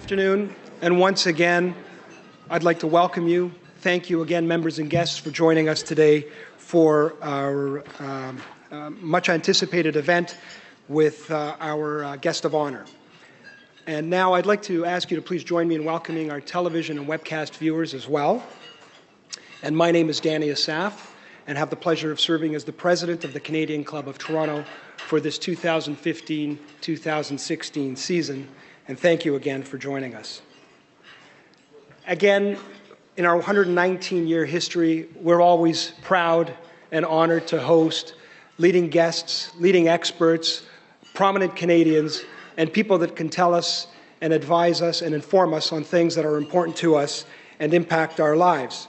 afternoon, and once again, I'd like to welcome you. Thank you again, members and guests, for joining us today for our much anticipated event with our guest of honor. And now I'd like to ask you to please join me in welcoming our television and webcast viewers as well. And my name is Danny Asaf, and have the pleasure of serving as the president of the Canadian Club of Toronto for this 2015-2016 season. And thank you again for joining us. Again, in our 119-year history, we're always proud and honored to host leading guests, leading experts, prominent Canadians, and people that can tell us and advise us and inform us on things that are important to us and impact our lives.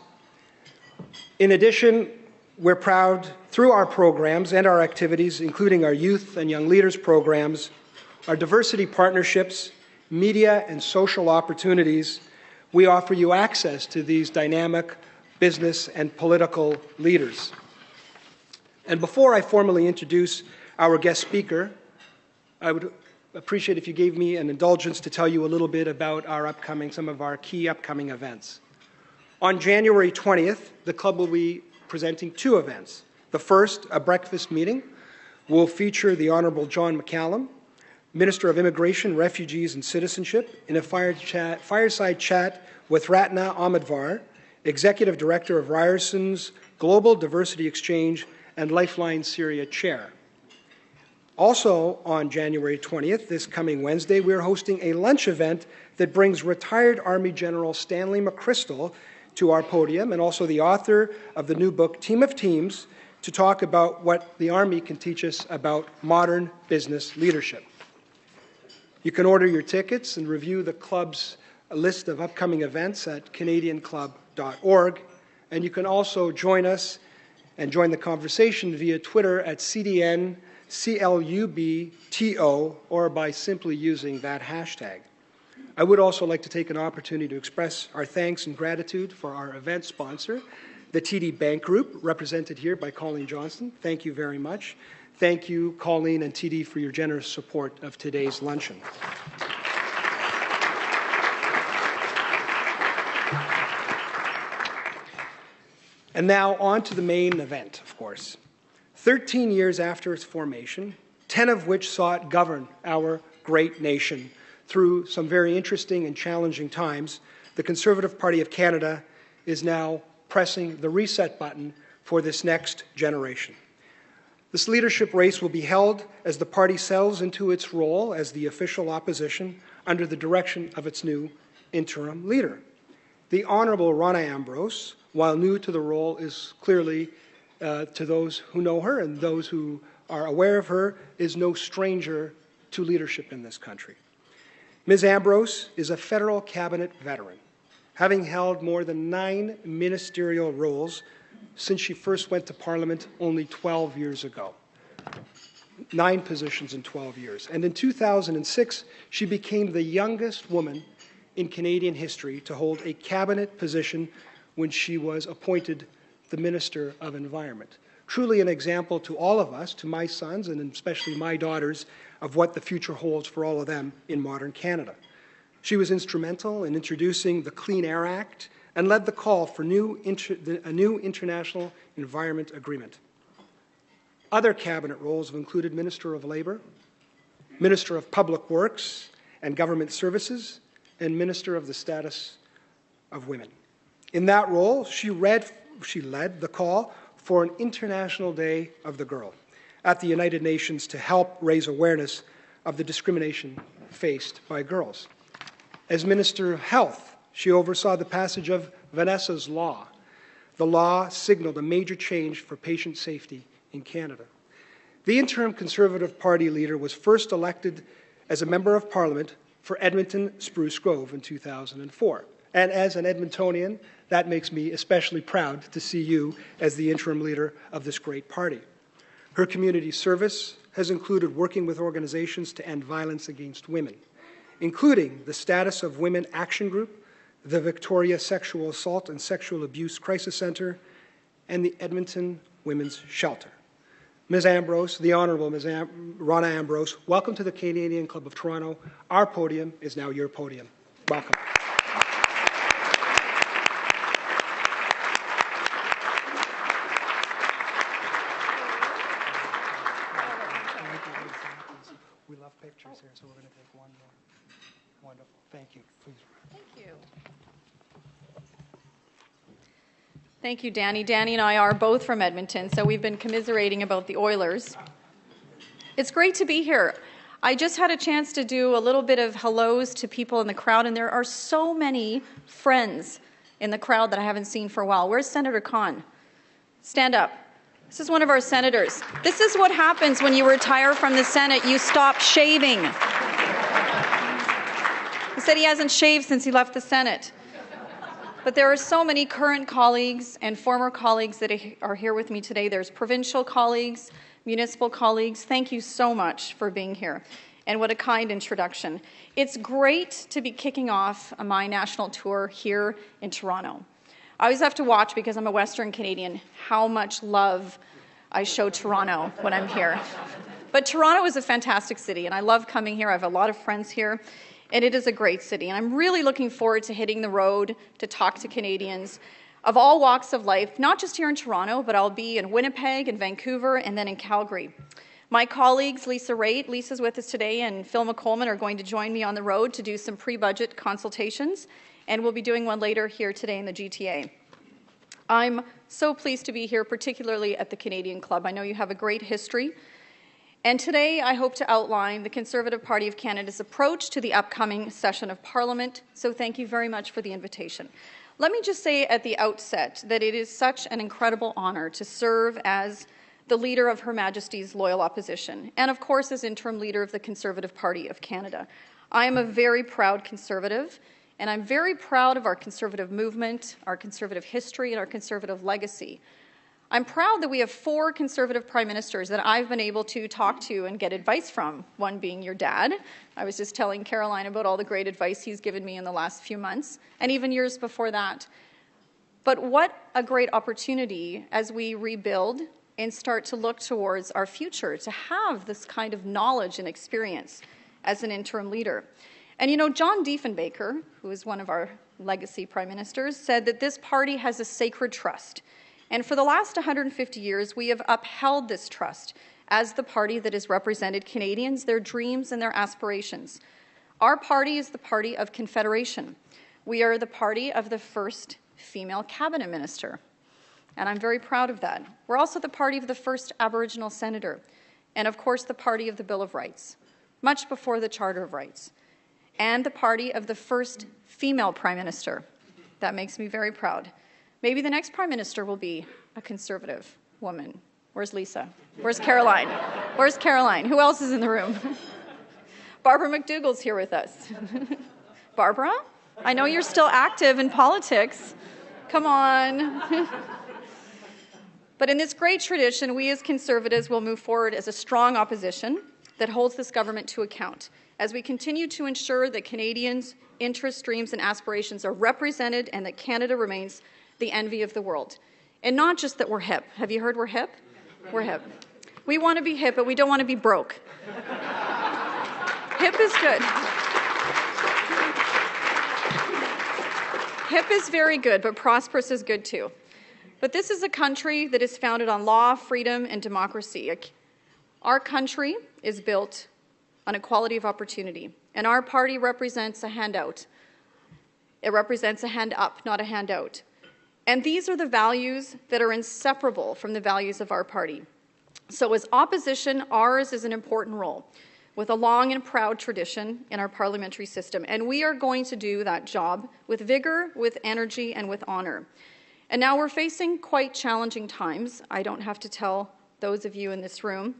In addition, we're proud through our programs and our activities, including our youth and young leaders programs, our diversity partnerships, media and social opportunities, we offer you access to these dynamic business and political leaders. And before I formally introduce our guest speaker, I would appreciate if you gave me an indulgence to tell you a little bit about some of our key upcoming events. On January 20th, the club will be presenting two events. The first, a breakfast meeting, will feature the Honourable John McCallum, Minister of Immigration, Refugees and Citizenship, in a fireside chat with Ratna Ahmedvar, Executive Director of Ryerson's Global Diversity Exchange and Lifeline Syria Chair. Also on January 20th, this coming Wednesday, we're hosting a lunch event that brings retired Army General Stanley McChrystal to our podium, and also the author of the new book, Team of Teams, to talk about what the Army can teach us about modern business leadership. You can order your tickets and review the club's list of upcoming events at canadianclub.org, and you can also join us and join the conversation via Twitter at CDNCLUBTO, or by simply using that hashtag. I would also like to take an opportunity to express our thanks and gratitude for our event sponsor, the TD Bank Group, represented here by Colleen Johnston. Thank you very much. Thank you, Colleen and TD, for your generous support of today's luncheon. And now on to the main event, of course. 13 years after its formation, 10 of which saw it govern our great nation through some very interesting and challenging times, the Conservative Party of Canada is now pressing the reset button for this next generation. This leadership race will be held as the party settles into its role as the official opposition under the direction of its new interim leader. The Honourable Rona Ambrose, while new to the role, is clearly, to those who know her and those who are aware of her, is no stranger to leadership in this country. Ms. Ambrose is a federal cabinet veteran, having held more than 9 ministerial roles since she first went to Parliament only 12 years ago. 9 positions in 12 years. And in 2006, she became the youngest woman in Canadian history to hold a cabinet position when she was appointed the Minister of Environment. Truly an example to all of us, to my sons and especially my daughters, of what the future holds for all of them in modern Canada. She was instrumental in introducing the Clean Air Act and led the call for a new international environment agreement. Other cabinet roles have included Minister of Labour, Minister of Public Works and Government Services, and Minister of the Status of Women. In that role, she led the call for an International Day of the Girl at the United Nations to help raise awareness of the discrimination faced by girls. As Minister of Health, she oversaw the passage of Vanessa's Law. The law signaled a major change for patient safety in Canada. The interim Conservative Party leader was first elected as a Member of Parliament for Edmonton Spruce Grove in 2004. And as an Edmontonian, that makes me especially proud to see you as the interim leader of this great party. Her community service has included working with organizations to end violence against women, including the Status of Women Action Group, the Victoria Sexual Assault and Sexual Abuse Crisis Centre, and the Edmonton Women's Shelter. Ms. Ambrose, the Honourable Ms. Rona Ambrose, welcome to the Canadian Club of Toronto. Our podium is now your podium. Welcome. We love pictures here, so we're going to take one more. Wonderful. Thank you. Please. Thank you. Thank you, Danny. Danny and I are both from Edmonton, so we've been commiserating about the Oilers. It's great to be here. I just had a chance to do a little bit of hellos to people in the crowd, and there are so many friends in the crowd that I haven't seen for a while. Where's Senator Khan? Stand up. This is one of our senators. This is what happens when you retire from the Senate. You stop shaving. He said he hasn't shaved since he left the Senate. But there are so many current colleagues and former colleagues that are here with me today. There's provincial colleagues, municipal colleagues. Thank you so much for being here. And what a kind introduction. It's great to be kicking off my national tour here in Toronto. I always have to watch, because I'm a Western Canadian, how much love I show Toronto when I'm here. But Toronto is a fantastic city, and I love coming here. I have a lot of friends here. And it is a great city. And I'm really looking forward to hitting the road to talk to Canadians of all walks of life, not just here in Toronto, but I'll be in Winnipeg and Vancouver and then in Calgary. My colleagues, Lisa Raitt, Lisa's with us today, and Phil McColman are going to join me on the road to do some pre-budget consultations, and we'll be doing one later here today in the GTA. I'm so pleased to be here, particularly at the Canadian Club. I know you have a great history. And today I hope to outline the Conservative Party of Canada's approach to the upcoming session of Parliament, so thank you very much for the invitation. Let me just say at the outset that it is such an incredible honour to serve as the leader of Her Majesty's loyal opposition, and of course as interim leader of the Conservative Party of Canada. I am a very proud Conservative, and I'm very proud of our Conservative movement, our Conservative history, and our Conservative legacy. I'm proud that we have 4 Conservative Prime Ministers that I've been able to talk to and get advice from, one being your dad. I was just telling Caroline about all the great advice he's given me in the last few months, and even years before that. But what a great opportunity as we rebuild and start to look towards our future to have this kind of knowledge and experience as an interim leader. And you know, John Diefenbaker, who is one of our legacy Prime Ministers, said that this party has a sacred trust. And for the last 150 years, we have upheld this trust as the party that has represented Canadians, their dreams and their aspirations. Our party is the party of confederation. We are the party of the first female cabinet minister, and I'm very proud of that. We're also the party of the first Aboriginal senator, and of course the party of the Bill of Rights, much before the Charter of Rights, and the party of the first female Prime Minister. That makes me very proud. Maybe the next Prime Minister will be a Conservative woman. Where's Lisa? Where's Caroline? Where's Caroline? Who else is in the room? Barbara McDougall's here with us. Barbara? I know you're still active in politics. Come on. But in this great tradition, we as Conservatives will move forward as a strong opposition that holds this government to account as we continue to ensure that Canadians' interests, dreams, and aspirations are represented and that Canada remains the envy of the world. And not just that we're hip. Have you heard we're hip? We're hip. We want to be hip, but we don't want to be broke. Hip is good. Hip is very good, but prosperous is good too. But this is a country that is founded on law, freedom, and democracy. Our country is built on equality of opportunity, and our party represents a handout. It represents a hand up, not a handout. And these are the values that are inseparable from the values of our party. So as opposition, ours is an important role with a long and proud tradition in our parliamentary system. And we are going to do that job with vigor, with energy, and with honour. And now we're facing quite challenging times. I don't have to tell those of you in this room.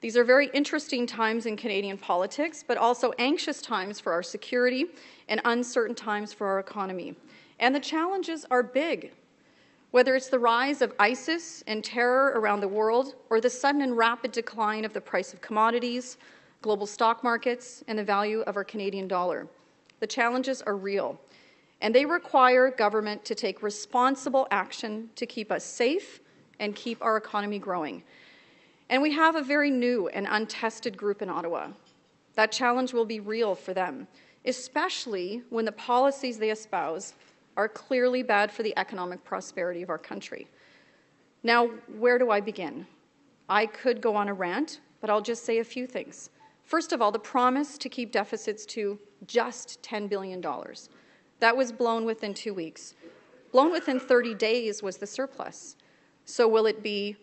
These are very interesting times in Canadian politics, but also anxious times for our security and uncertain times for our economy. And the challenges are big. Whether it's the rise of ISIS and terror around the world, or the sudden and rapid decline of the price of commodities, global stock markets, and the value of our Canadian dollar. The challenges are real, and they require government to take responsible action to keep us safe and keep our economy growing. And we have a very new and untested group in Ottawa. That challenge will be real for them. especially when the policies they espouse are clearly bad for the economic prosperity of our country. Now, where do I begin? I could go on a rant, but I'll just say a few things. First of all, the promise to keep deficits to just $10 billion. That was blown within 2 weeks. Blown within 30 days was the surplus. So will it be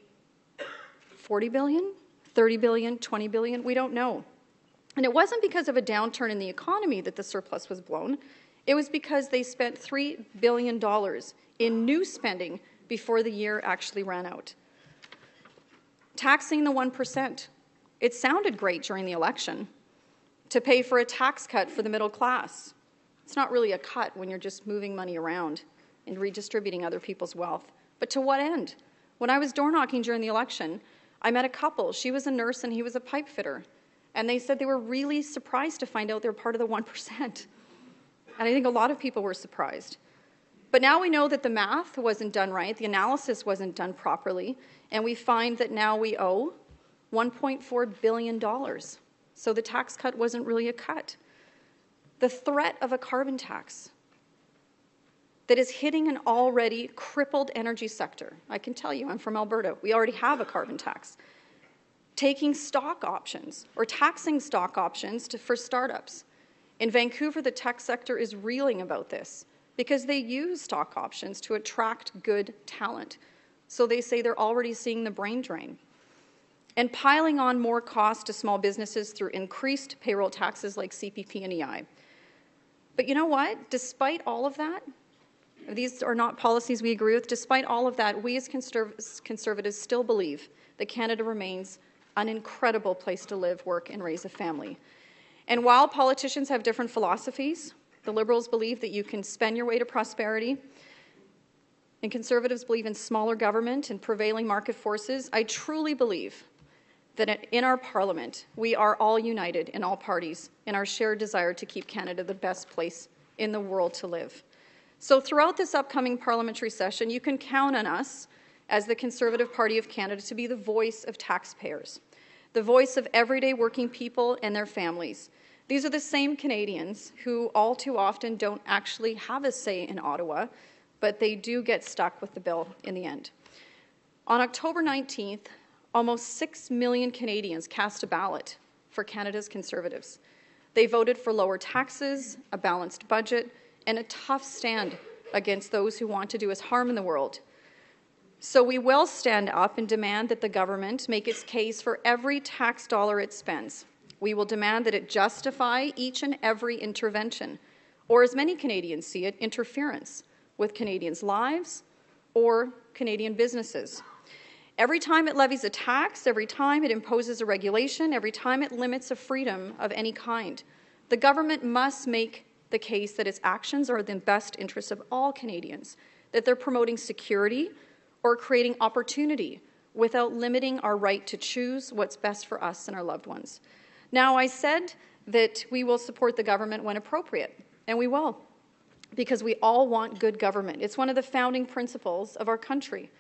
40 billion, 30 billion, 20 billion? We don't know. And it wasn't because of a downturn in the economy that the surplus was blown. It was because they spent $3 billion in new spending before the year actually ran out. Taxing the 1%. It sounded great during the election to pay for a tax cut for the middle class. It's not really a cut when you're just moving money around and redistributing other people's wealth. But to what end? When I was door knocking during the election, I met a couple. She was a nurse and he was a pipe fitter. And they said they were really surprised to find out they're part of the 1%. And I think a lot of people were surprised. But now we know that the math wasn't done right, the analysis wasn't done properly, and we find that now we owe $1.4 billion. So the tax cut wasn't really a cut. The threat of a carbon tax that is hitting an already crippled energy sector. I can tell you, I'm from Alberta. We already have a carbon tax. Taking stock options or taxing stock options for startups. In Vancouver, the tech sector is reeling about this because they use stock options to attract good talent. So they say they're already seeing the brain drain. And piling on more costs to small businesses through increased payroll taxes like CPP and EI. But you know what? Despite all of that, these are not policies we agree with. Despite all of that, we as Conservatives still believe that Canada remains an incredible place to live, work, and raise a family. And while politicians have different philosophies, the Liberals believe that you can spend your way to prosperity, and Conservatives believe in smaller government and prevailing market forces. I truly believe that in our Parliament, we are all united in all parties in our shared desire to keep Canada the best place in the world to live. So throughout this upcoming parliamentary session, you can count on us as the Conservative Party of Canada to be the voice of taxpayers, the voice of everyday working people and their families. These are the same Canadians who all too often don't actually have a say in Ottawa, but they do get stuck with the bill in the end. On October 19th, almost 6 million Canadians cast a ballot for Canada's Conservatives. They voted for lower taxes, a balanced budget, and a tough stand against those who want to do us harm in the world. So we will stand up and demand that the government make its case for every tax dollar it spends. We will demand that it justify each and every intervention, or as many Canadians see it, interference with Canadians' lives or Canadian businesses. Every time it levies a tax, every time it imposes a regulation, every time it limits a freedom of any kind, the government must make the case that its actions are in the best interests of all Canadians, that they're promoting security or creating opportunity without limiting our right to choose what's best for us and our loved ones. Now, I said that we will support the government when appropriate, and we will, because we all want good government. It's one of the founding principles of our country.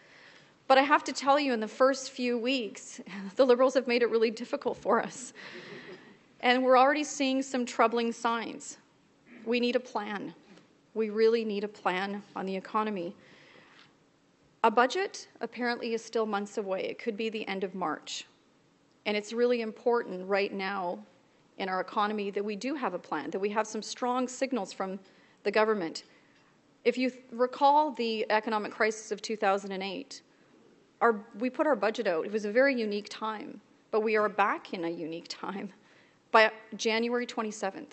But I have to tell you, in the first few weeks, the Liberals have made it really difficult for us. And we're already seeing some troubling signs. We need a plan. We really need a plan on the economy. A budget apparently is still months away. It could be the end of March. And it's really important right now in our economy that we do have a plan, that we have some strong signals from the government. If you recall the economic crisis of 2008, we put our budget out. It was a very unique time, but we are back in a unique time by January 27th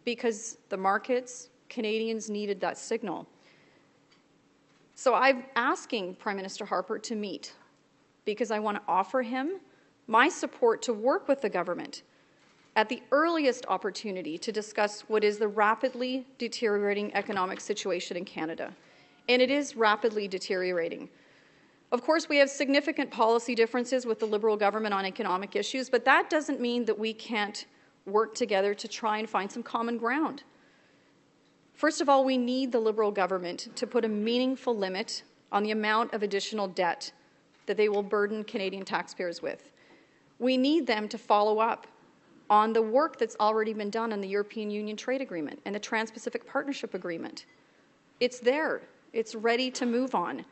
because the markets, Canadians needed that signal. So I'm asking Prime Minister Harper to meet because I want to offer him my support to work with the government at the earliest opportunity to discuss what is the rapidly deteriorating economic situation in Canada. And it is rapidly deteriorating. Of course, we have significant policy differences with the Liberal government on economic issues, but that doesn't mean that we can't work together to try and find some common ground. First of all, we need the Liberal government to put a meaningful limit on the amount of additional debt that they will burden Canadian taxpayers with. We need them to follow up on the work that's already been done on the European Union Trade Agreement and the Trans-Pacific Partnership Agreement. It's there. It's ready to move on.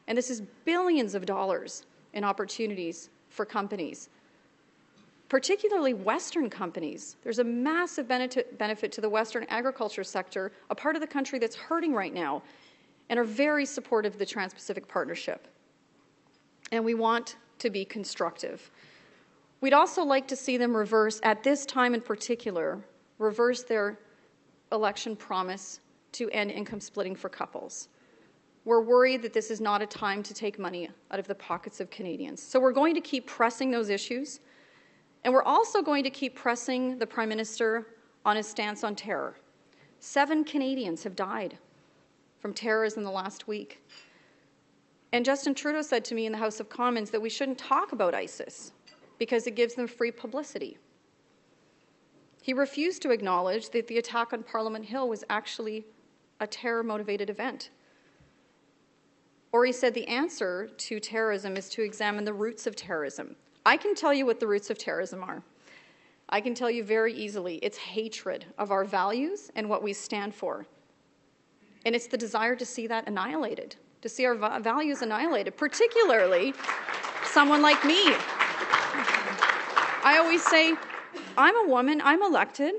And this is billions of dollars in opportunities for companies, particularly Western companies. There's a massive benefit to the Western agriculture sector, a part of the country that's hurting right now, and are very supportive of the Trans-Pacific Partnership. And we want to be constructive. We'd also like to see them reverse, at this time in particular, reverse their election promise to end income splitting for couples. We're worried that this is not a time to take money out of the pockets of Canadians. So we're going to keep pressing those issues, and we're also going to keep pressing the Prime Minister on his stance on terror. 7 Canadians have died from terrorism in the last week. And Justin Trudeau said to me in the House of Commons that we shouldn't talk about ISIS because it gives them free publicity. He refused to acknowledge that the attack on Parliament Hill was actually a terror-motivated event. Or he said the answer to terrorism is to examine the roots of terrorism. I can tell you what the roots of terrorism are. I can tell you very easily. It's hatred of our values and what we stand for. And it's the desire to see that annihilated, to see our values annihilated, particularly someone like me. I always say, I'm a woman, I'm elected,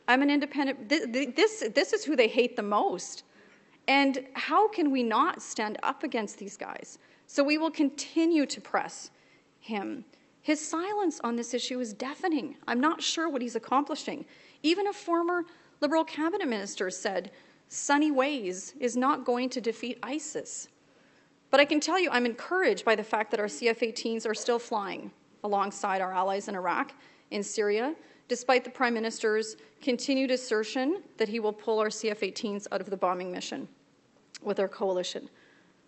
I'm an independent. This is who they hate the most. And how can we not stand up against these guys? So we will continue to press him. His silence on this issue is deafening. I'm not sure what he's accomplishing. Even a former Liberal cabinet minister said, sunny ways is not going to defeat ISIS. But I can tell you I'm encouraged by the fact that our CF-18s are still flying alongside our allies in Iraq, in Syria, despite the Prime Minister's continued assertion that he will pull our CF-18s out of the bombing mission with our coalition.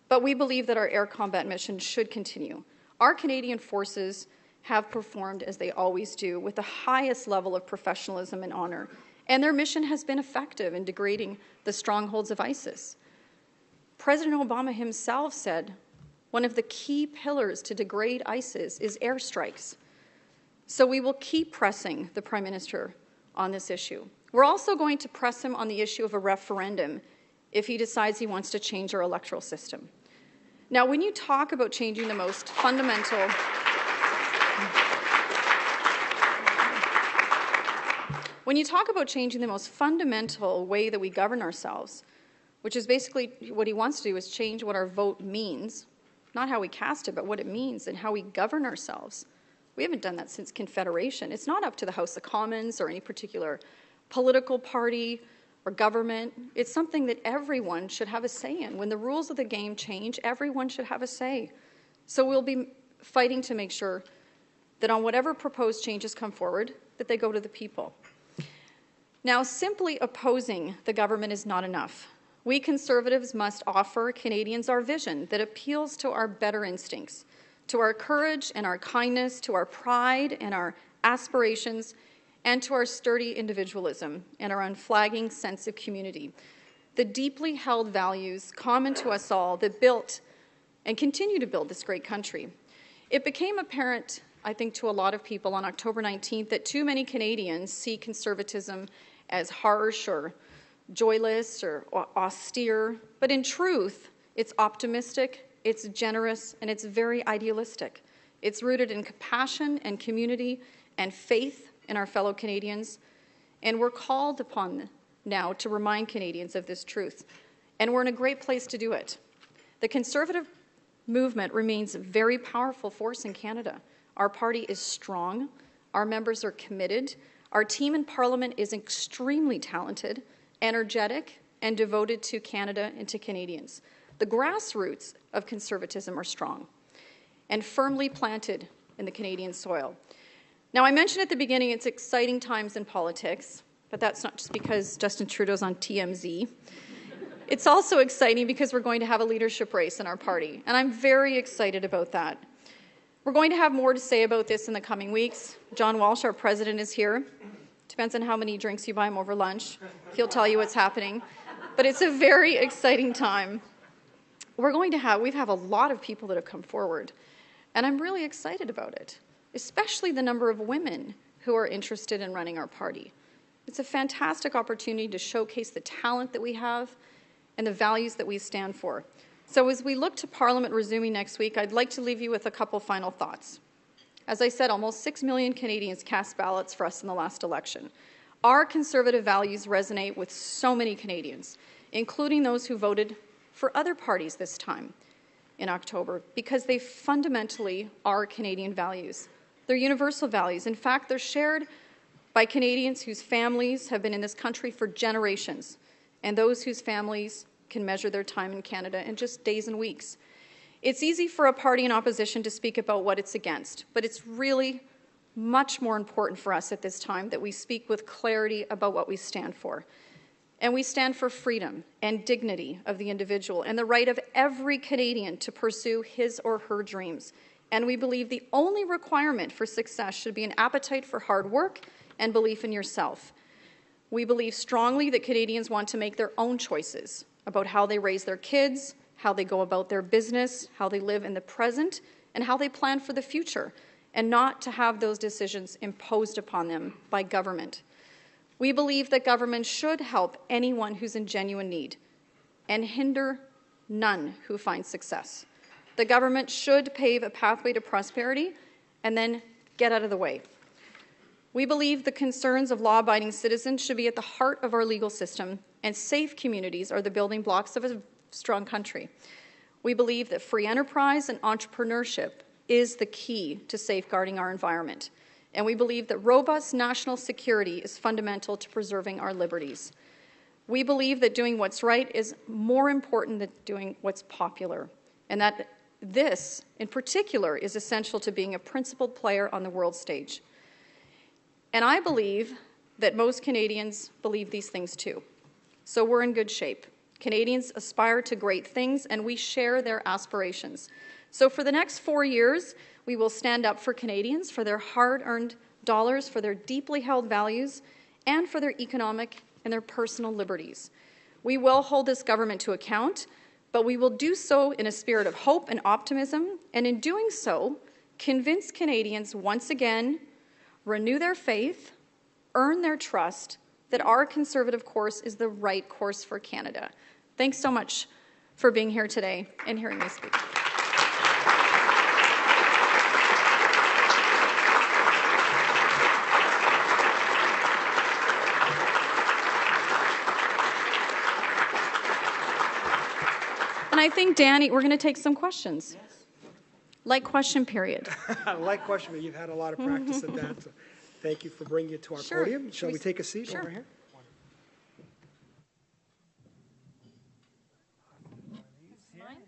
But we believe that our air combat mission should continue. Our Canadian forces have performed as they always do, with the highest level of professionalism and honor, and their mission has been effective in degrading the strongholds of ISIS. President Obama himself said, one of the key pillars to degrade ISIS is airstrikes. So we will keep pressing the Prime Minister on this issue. We're also going to press him on the issue of a referendum if he decides he wants to change our electoral system. Now, when you talk about changing the most fundamental way that we govern ourselves, which is basically what he wants to do is change what our vote means, not how we cast it, but what it means and how we govern ourselves. We haven't done that since Confederation. It's not up to the House of Commons or any particular political party or government. It's something that everyone should have a say in. When the rules of the game change, everyone should have a say. So we'll be fighting to make sure that on whatever proposed changes come forward, that they go to the people. Now, simply opposing the government is not enough. We Conservatives must offer Canadians our vision that appeals to our better instincts, to our courage and our kindness, to our pride and our aspirations, and to our sturdy individualism and our unflagging sense of community. The deeply held values common to us all that built and continue to build this great country. It became apparent, I think, to a lot of people on October 19th that too many Canadians see conservatism as harsh or joyless or austere, but in truth, it's optimistic, it's generous, and it's very idealistic. It's rooted in compassion and community and faith in our fellow Canadians, and we're called upon now to remind Canadians of this truth, and we're in a great place to do it. The Conservative movement remains a very powerful force in Canada. Our party is strong, our members are committed, our team in Parliament is extremely talented, energetic, and devoted to Canada and to Canadians. The grassroots of conservatism are strong and firmly planted in the Canadian soil. Now, I mentioned at the beginning it's exciting times in politics, but that's not just because Justin Trudeau's on TMZ. It's also exciting because we're going to have a leadership race in our party, and I'm very excited about that. We're going to have more to say about this in the coming weeks. John Walsh, our president, is here. Depends on how many drinks you buy him over lunch. He'll tell you what's happening. But it's a very exciting time. We have a lot of people that have come forward, and I'm really excited about it, especially the number of women who are interested in running our party. It's a fantastic opportunity to showcase the talent that we have and the values that we stand for. So as we look to Parliament resuming next week, I'd like to leave you with a couple final thoughts. As I said, almost 6 million Canadians cast ballots for us in the last election. Our Conservative values resonate with so many Canadians, including those who voted for other parties this time in October, because they fundamentally are Canadian values. They're universal values. In fact, they're shared by Canadians whose families have been in this country for generations, and those whose families can measure their time in Canada in just days and weeks. It's easy for a party in opposition to speak about what it's against, but it's really much more important for us at this time that we speak with clarity about what we stand for. And we stand for freedom and dignity of the individual and the right of every Canadian to pursue his or her dreams. And we believe the only requirement for success should be an appetite for hard work and belief in yourself. We believe strongly that Canadians want to make their own choices about how they raise their kids, how they go about their business, how they live in the present, and how they plan for the future, and not to have those decisions imposed upon them by government. We believe that government should help anyone who's in genuine need and hinder none who find success. The government should pave a pathway to prosperity and then get out of the way. We believe the concerns of law-abiding citizens should be at the heart of our legal system, and safe communities are the building blocks of a strong country. We believe that free enterprise and entrepreneurship is the key to safeguarding our environment. And we believe that robust national security is fundamental to preserving our liberties. We believe that doing what's right is more important than doing what's popular, and that this, in particular, is essential to being a principled player on the world stage. And I believe that most Canadians believe these things too. So we're in good shape. Canadians aspire to great things, and we share their aspirations. So for the next 4 years, we will stand up for Canadians, for their hard-earned dollars, for their deeply held values, and for their economic and their personal liberties. We will hold this government to account, but we will do so in a spirit of hope and optimism, and in doing so, convince Canadians once again, renew their faith, earn their trust, that our Conservative course is the right course for Canada. Thanks so much for being here today and hearing me speak. And I think, Danny, we're going to take some questions. Yes. Like question period. Like question period. You've had a lot of practice at that. So thank you for bringing it to our podium. Shall we take a seat over here?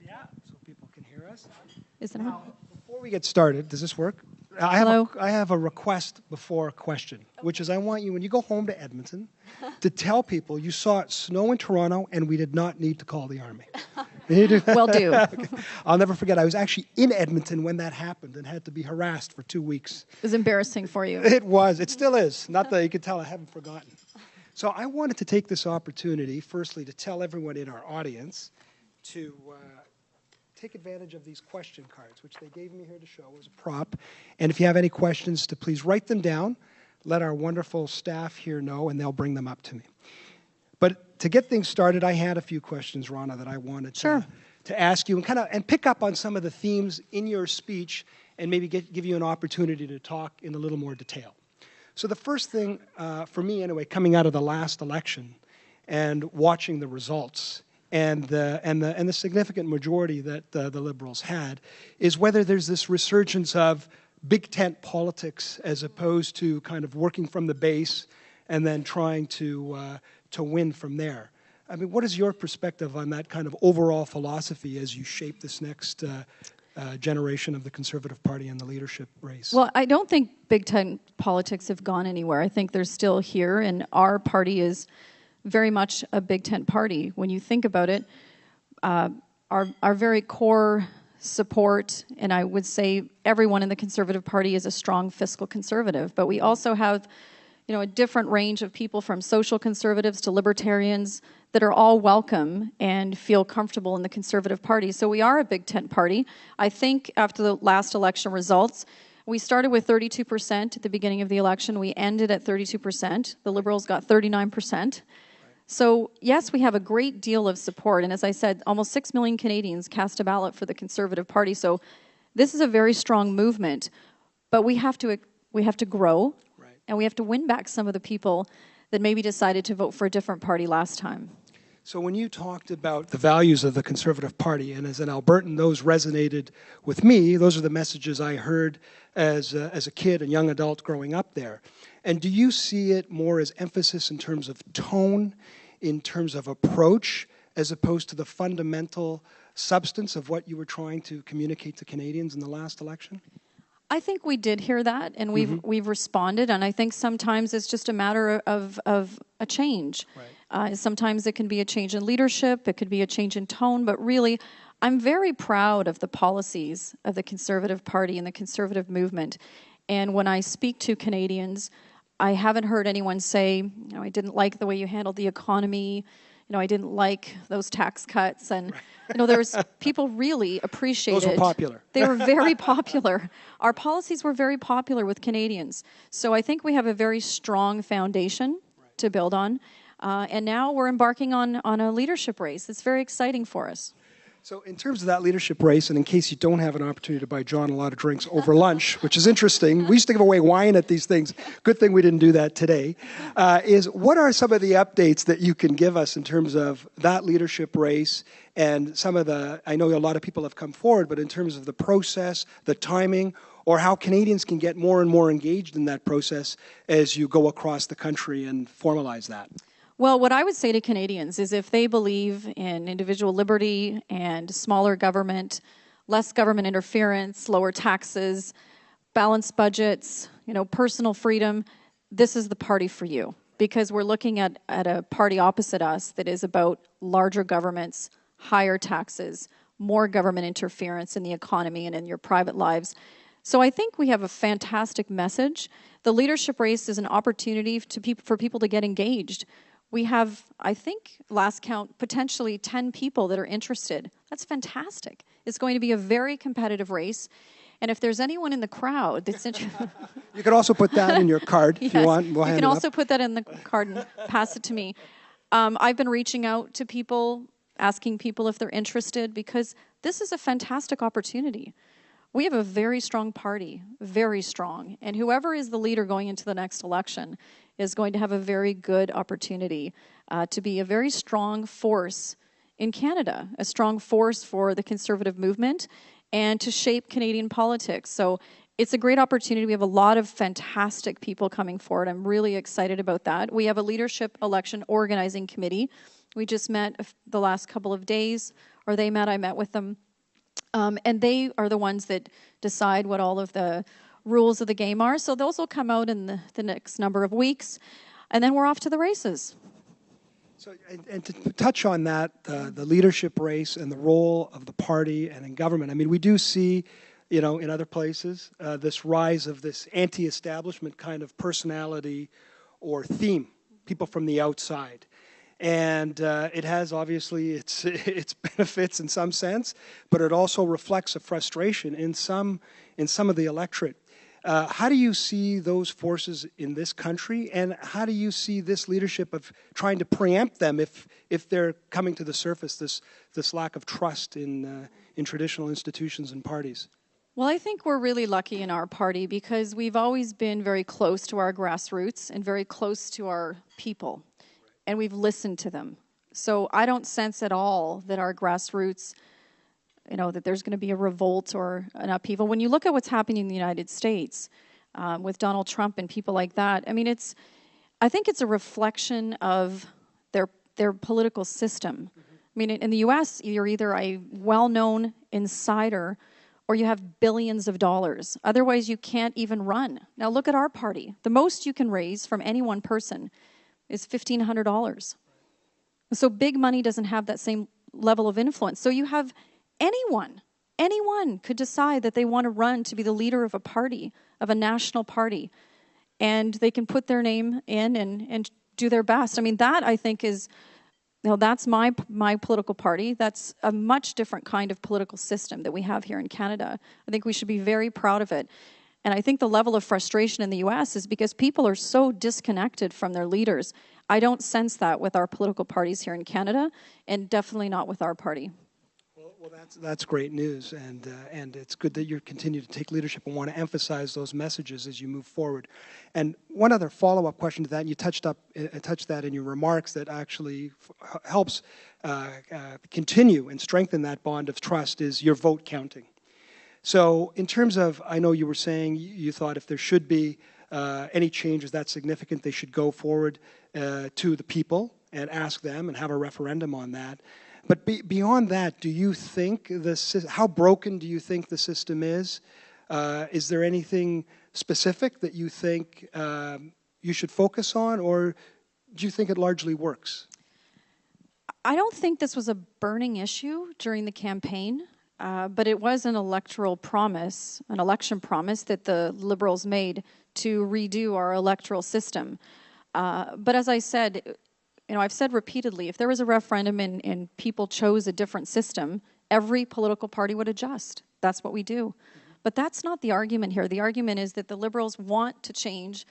Yeah, so people can hear us. Is it now, before we get started, does this work? I have a request before a question, which is I want you, when you go home to Edmonton, to tell people you saw it snow in Toronto and we did not need to call the Army. Will do. Okay. I'll never forget, I was actually in Edmonton when that happened and had to be harassed for 2 weeks. It was embarrassing for you. It was. It still is. Not that you could tell I haven't forgotten. So I wanted to take this opportunity, firstly, to tell everyone in our audience to take advantage of these question cards, which they gave me here to show as a prop. And if you have any questions, to please write them down, let our wonderful staff here know, and they'll bring them up to me. But to get things started, I had a few questions, Rona, that I wanted to ask you and pick up on some of the themes in your speech and maybe give you an opportunity to talk in a little more detail. So the first thing, for me anyway, coming out of the last election and watching the results and the significant majority that the Liberals had, is whether there's this resurgence of big tent politics as opposed to kind of working from the base and then trying to win from there. I mean, what is your perspective on that kind of overall philosophy as you shape this next generation of the Conservative Party and the leadership race? Well, I don't think big tent politics have gone anywhere. I think they're still here, and our party is very much a big tent party. When you think about it, our very core support, and I would say everyone in the Conservative Party is a strong fiscal conservative, but we also have a different range of people, from social conservatives to libertarians, that are all welcome and feel comfortable in the Conservative Party. So we are a big tent party. I think after the last election results, We started with 32% at the beginning of the election. We ended at 32%. The Liberals got 39%. So, yes, we have a great deal of support. And as I said, almost 6 million Canadians cast a ballot for the Conservative Party. So this is a very strong movement. But we have to grow, and we have to win back some of the people that maybe decided to vote for a different party last time. So when you talked about the values of the Conservative Party, and as an Albertan, those resonated with me. Those are the messages I heard as a kid and young adult growing up there. And do you see it more as emphasis in terms of tone, in terms of approach, as opposed to the fundamental substance of what you were trying to communicate to Canadians in the last election? I think we did hear that, and we've responded, and I think sometimes it's just a matter of a change. Right. Sometimes it can be a change in leadership, it could be a change in tone, but really, I'm very proud of the policies of the Conservative Party and the Conservative movement. And when I speak to Canadians, I haven't heard anyone say, I didn't like the way you handled the economy, I didn't like those tax cuts, and there's people really appreciated. Those were popular. They were very popular. Our policies were very popular with Canadians. So I think we have a very strong foundation to build on, and now we're embarking on a leadership race. It's very exciting for us. So in terms of that leadership race, and in case you don't have an opportunity to buy John a lot of drinks over lunch, which is interesting, we used to give away wine at these things. Good thing we didn't do that today. What are some of the updates that you can give us in terms of that leadership race and some of I know a lot of people have come forward, but in terms of the process, the timing, or how Canadians can get more and more engaged in that process as you go across the country and formalize that? Well, what I would say to Canadians is if they believe in individual liberty and smaller government, less government interference, lower taxes, balanced budgets, personal freedom, this is the party for you. Because we're looking at a party opposite us that is about larger governments, higher taxes, more government interference in the economy and in your private lives. So I think we have a fantastic message. The leadership race is an opportunity for people to get engaged. We have, I think, last count, potentially 10 people that are interested. That's fantastic. It's going to be a very competitive race. And if there's anyone in the crowd that's interested... You can also put that in your card if you want. We'll hand it up. You can also put that in the card and pass it to me. I've been reaching out to people, asking people if they're interested, because this is a fantastic opportunity. We have a very strong party, very strong. And whoever is the leader going into the next election is going to have a very good opportunity to be a very strong force in Canada, a strong force for the Conservative movement and to shape Canadian politics. So it's a great opportunity. We have a lot of fantastic people coming forward. I'm really excited about that. We have a leadership election organizing committee. We just met the last couple of days, or they met, I met with them. And they are the ones that decide what all of the rules of the game are. So those will come out in the next number of weeks. And then we're off to the races. So, and to touch on that, the leadership race and the role of the party and in government, I mean, we do see, in other places, this rise of this anti-establishment kind of personality or theme, people from the outside. And it has obviously its benefits in some sense, but it also reflects a frustration in some of the electorate. How do you see those forces in this country, and how do you see this leadership of trying to preempt them if they're coming to the surface? This lack of trust in traditional institutions and parties. Well, I think we're really lucky in our party because we've always been very close to our grassroots and very close to our people. And we've listened to them. So I don't sense at all that our grassroots, that there's going to be a revolt or an upheaval. When you look at what's happening in the United States with Donald Trump and people like that, I mean, I think it's a reflection of their political system. Mm-hmm. I mean, in the U.S., you're either a well-known insider or you have billions of dollars. Otherwise, you can't even run. Now, look at our party. The most you can raise from any one person is $1,500. So big money doesn't have that same level of influence. So you have anyone could decide that they want to run to be the leader of a party, of a national party, and they can put their name in and do their best. I mean, that I think is, that's my political party. That's a much different kind of political system that we have here in Canada. I think we should be very proud of it. And I think the level of frustration in the U.S. is because people are so disconnected from their leaders. I don't sense that with our political parties here in Canada, and definitely not with our party. Well, that's great news, and it's good that you continue to take leadership and want to emphasize those messages as you move forward. And one other follow-up question to that, and you touched that in your remarks, that actually helps continue and strengthen that bond of trust, is your vote counting. So in terms of, I know you were saying you thought if there should be any changes that significant, they should go forward to the people and ask them and have a referendum on that. But beyond that, do you think how broken do you think the system is? Is there anything specific that you think you should focus on, or do you think it largely works? I don't think this was a burning issue during the campaign, but it was an electoral promise, an election promise that the Liberals made to redo our electoral system. But as I said, I've said repeatedly, if there was a referendum and people chose a different system, every political party would adjust. That's what we do. But that's not the argument here. The argument is that the Liberals want to change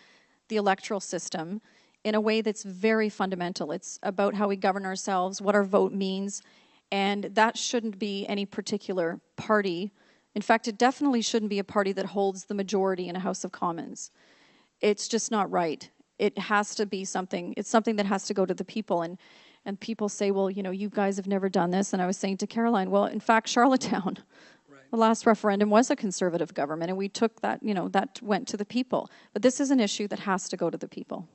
the electoral system in a way that's very fundamental. It's about how we govern ourselves, what our vote means, and that shouldn't be any particular party. In fact, it definitely shouldn't be a party that holds the majority in a House of Commons. It's just not right. It has to be something, it's something that has to go to the people. And people say, well, you guys have never done this. And I was saying to Caroline, well, in fact, Charlottetown, right, the last referendum was a Conservative government, and we took that, that went to the people. But this is an issue that has to go to the people.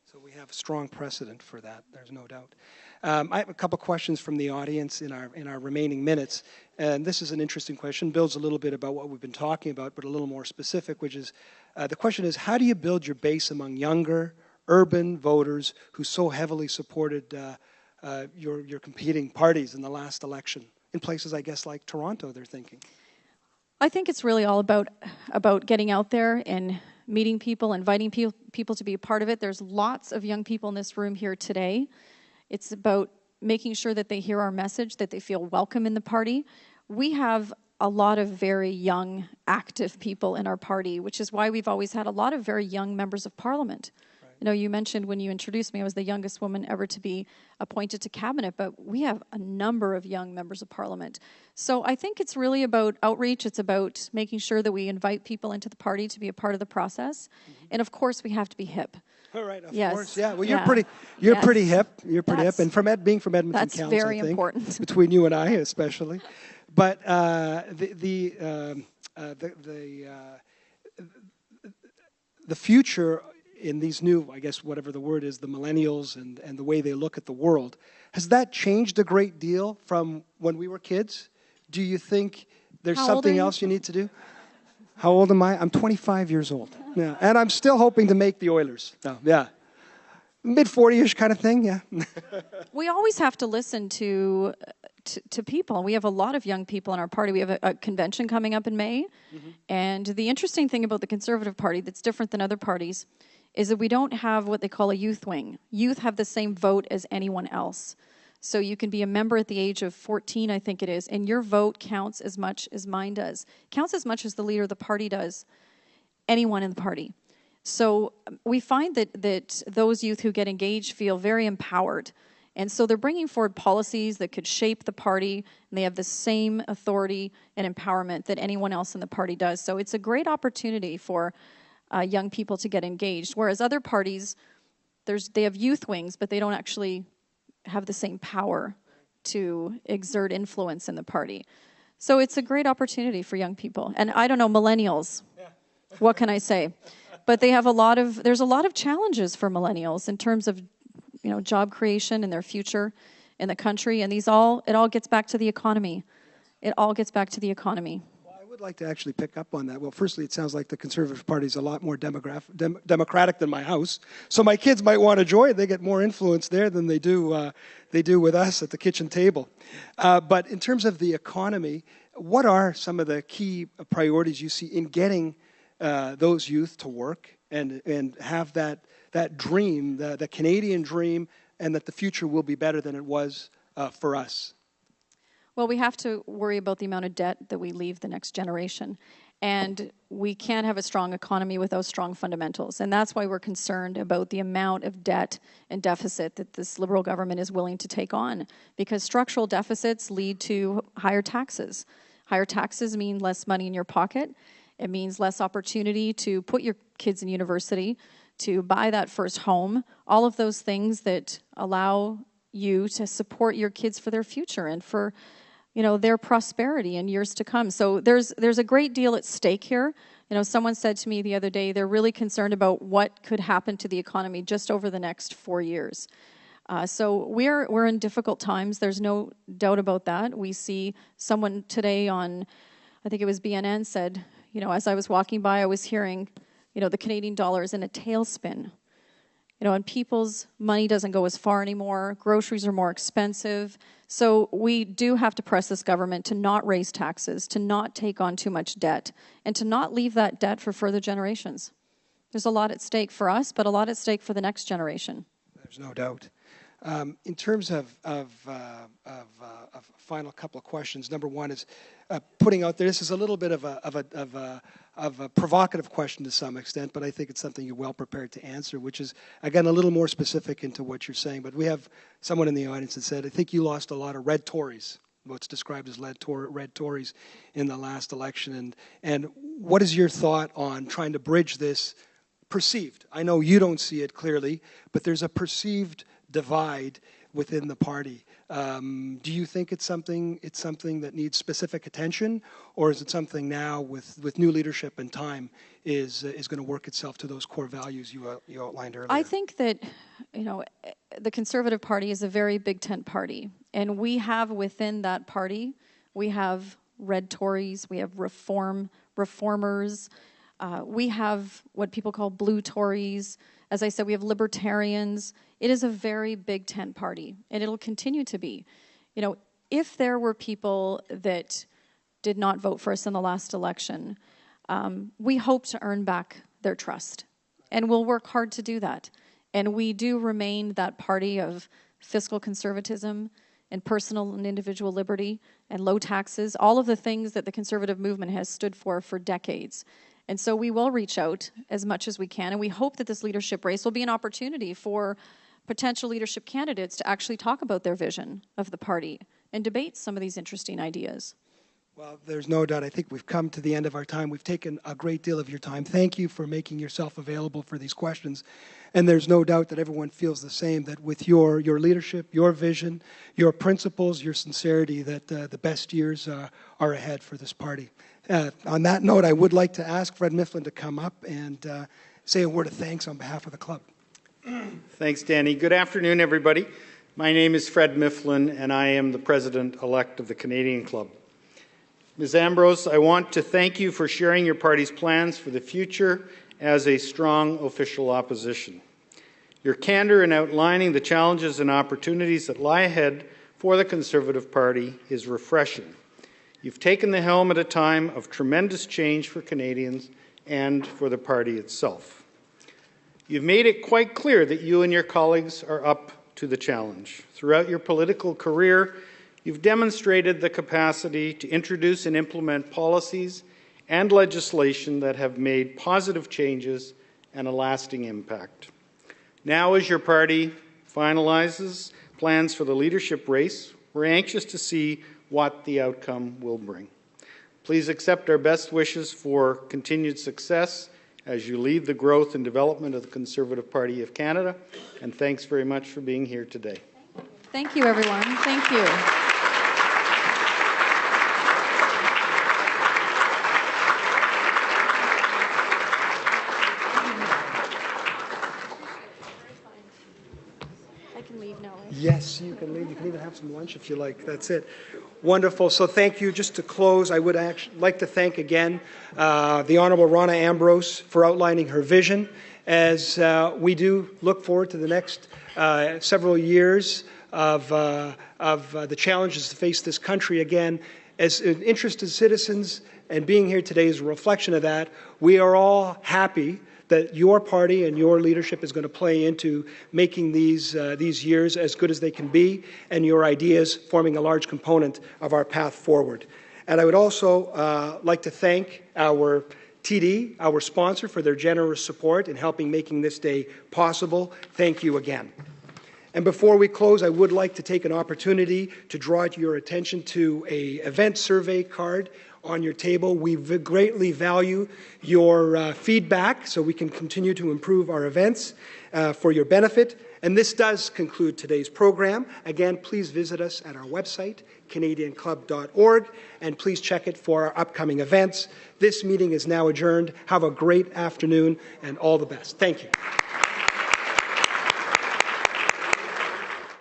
So we have strong precedent for that, there's no doubt. I have a couple questions from the audience in our remaining minutes. And this is an interesting question, builds a little bit about what we've been talking about, but a little more specific, which is, the question is, how do you build your base among younger, urban voters who so heavily supported your competing parties in the last election? In places, I guess, like Toronto, they're thinking. I think it's really all about getting out there and meeting people, inviting people to be a part of it. There's lots of young people in this room here today. It's about making sure that they hear our message, that they feel welcome in the party. We have a lot of very young, active people in our party, which is why we've always had a lot of very young members of Parliament. Right. You mentioned when you introduced me, I was the youngest woman ever to be appointed to cabinet, but we have a number of young members of Parliament. So I think it's really about outreach. It's about making sure that we invite people into the party to be a part of the process. Mm-hmm. And of course, we have to be hip. All right, of yes. course. Yeah, well, you're pretty hip. You're pretty hip. And being from Edmonton that's counts, very I think, important. Between you and I, especially. But the future in these new, I guess, whatever the word is, the millennials and the way they look at the world, has that changed a great deal from when we were kids? Do you think there's something else you need to do? How old am I? I'm 25 years old. Yeah, and I'm still hoping to make the Oilers. No, yeah. Mid-40-ish kind of thing, yeah. We always have to listen to people. We have a lot of young people in our party. We have a convention coming up in May. Mm-hmm. And the interesting thing about the Conservative Party that's different than other parties is that we don't have what they call a youth wing. Youth have the same vote as anyone else. So you can be a member at the age of 14, I think it is, and your vote counts as much as mine does. Counts as much as the leader of the party does, anyone in the party. So we find that those youth who get engaged feel very empowered. And so they're bringing forward policies that could shape the party, and they have the same authority and empowerment that anyone else in the party does. So it's a great opportunity for young people to get engaged, whereas other parties, they have youth wings, but they don't actually have the same power to exert influence in the party. So it's a great opportunity for young people. And I don't know, millennials, what can I say? But there's a lot of challenges for millennials in terms of, job creation and their future in the country. And it all gets back to the economy. It all gets back to the economy. Well, I would like to actually pick up on that. Well, firstly, it sounds like the Conservative Party is a lot more democratic than my house. So my kids might want to join. They get more influence there than they do with us at the kitchen table. But in terms of the economy, what are some of the key priorities you see in getting those youth to work and have that dream, the Canadian dream, and that the future will be better than it was for us? Well, we have to worry about the amount of debt that we leave the next generation. And we can't have a strong economy without strong fundamentals. And that's why we're concerned about the amount of debt and deficit that this Liberal government is willing to take on, because structural deficits lead to higher taxes. Higher taxes mean less money in your pocket. It means less opportunity to put your kids in university, to buy that first home, all of those things that allow you to support your kids for their future and for their prosperity in years to come. So there's a great deal at stake here. Someone said to me the other day, they're really concerned about what could happen to the economy just over the next 4 years. So we're in difficult times. There's no doubt about that. We see someone today on, I think it was BNN, said, as I was walking by, I was hearing, the Canadian dollar is in a tailspin. And people's money doesn't go as far anymore. Groceries are more expensive. So we do have to press this government to not raise taxes, to not take on too much debt, and to not leave that debt for further generations. There's a lot at stake for us, but a lot at stake for the next generation. There's no doubt. In terms of final couple of questions, number one is putting out there. This is a little bit of a provocative question to some extent, but I think it's something you're well prepared to answer, which is again a little more specific into what you're saying. But we have someone in the audience that said, "I think you lost a lot of red Tories, what's described as red Tories, in the last election." And what is your thought on trying to bridge this perceived? I know you don't see it clearly, but there's a perceived divide within the party. Do you think it's something that needs specific attention, or is it something now with new leadership and time is going to work itself to those core values you outlined earlier? I think that the Conservative Party is a very big tent party, and we have within that party, we have red Tories, we have reformers, we have what people call blue Tories. As I said, we have libertarians. It is a very big tent party, and it'll continue to be. If there were people that did not vote for us in the last election, we hope to earn back their trust, and we'll work hard to do that. And we do remain that party of fiscal conservatism and personal and individual liberty and low taxes, all of the things that the Conservative movement has stood for decades. And so we will reach out as much as we can, and we hope that this leadership race will be an opportunity for potential leadership candidates to actually talk about their vision of the party and debate some of these interesting ideas. Well, there's no doubt. I think we've come to the end of our time. We've taken a great deal of your time. Thank you for making yourself available for these questions. And there's no doubt that everyone feels the same, that with your leadership, your vision, your principles, your sincerity, that the best years are ahead for this party. On that note, I would like to ask Fred Mifflin to come up and say a word of thanks on behalf of the club. Thanks, Danny. Good afternoon, everybody. My name is Fred Mifflin, and I am the president-elect of the Canadian Club. Ms. Ambrose, I want to thank you for sharing your party's plans for the future as a strong official opposition. Your candor in outlining the challenges and opportunities that lie ahead for the Conservative Party is refreshing. You've taken the helm at a time of tremendous change for Canadians and for the party itself. You've made it quite clear that you and your colleagues are up to the challenge. Throughout your political career, you've demonstrated the capacity to introduce and implement policies and legislation that have made positive changes and a lasting impact. Now, as your party finalizes plans for the leadership race, we're anxious to see what the outcome will bring. Please accept our best wishes for continued success as you lead the growth and development of the Conservative Party of Canada, and thanks very much for being here today. Thank you, everyone. Thank you. I can leave now, right? Yes, you can leave. You can even have some lunch if you like. That's it. Wonderful. So thank you. Just to close, I would actually like to thank again the Honourable Rona Ambrose for outlining her vision as we do look forward to the next several years of the challenges to face this country. Again, as interested citizens, and being here today is a reflection of that, we are all happy that your party and your leadership is going to play into making these years as good as they can be, and your ideas forming a large component of our path forward. And I would also like to thank our TD, our sponsor, for their generous support in helping making this day possible. Thank you again. And before we close, I would like to take an opportunity to draw your attention to an event survey card on your table. We greatly value your feedback so we can continue to improve our events for your benefit. And this does conclude today's program. Again, please visit us at our website, canadianclub.org, and please check it for our upcoming events. This meeting is now adjourned. Have a great afternoon and all the best. Thank you.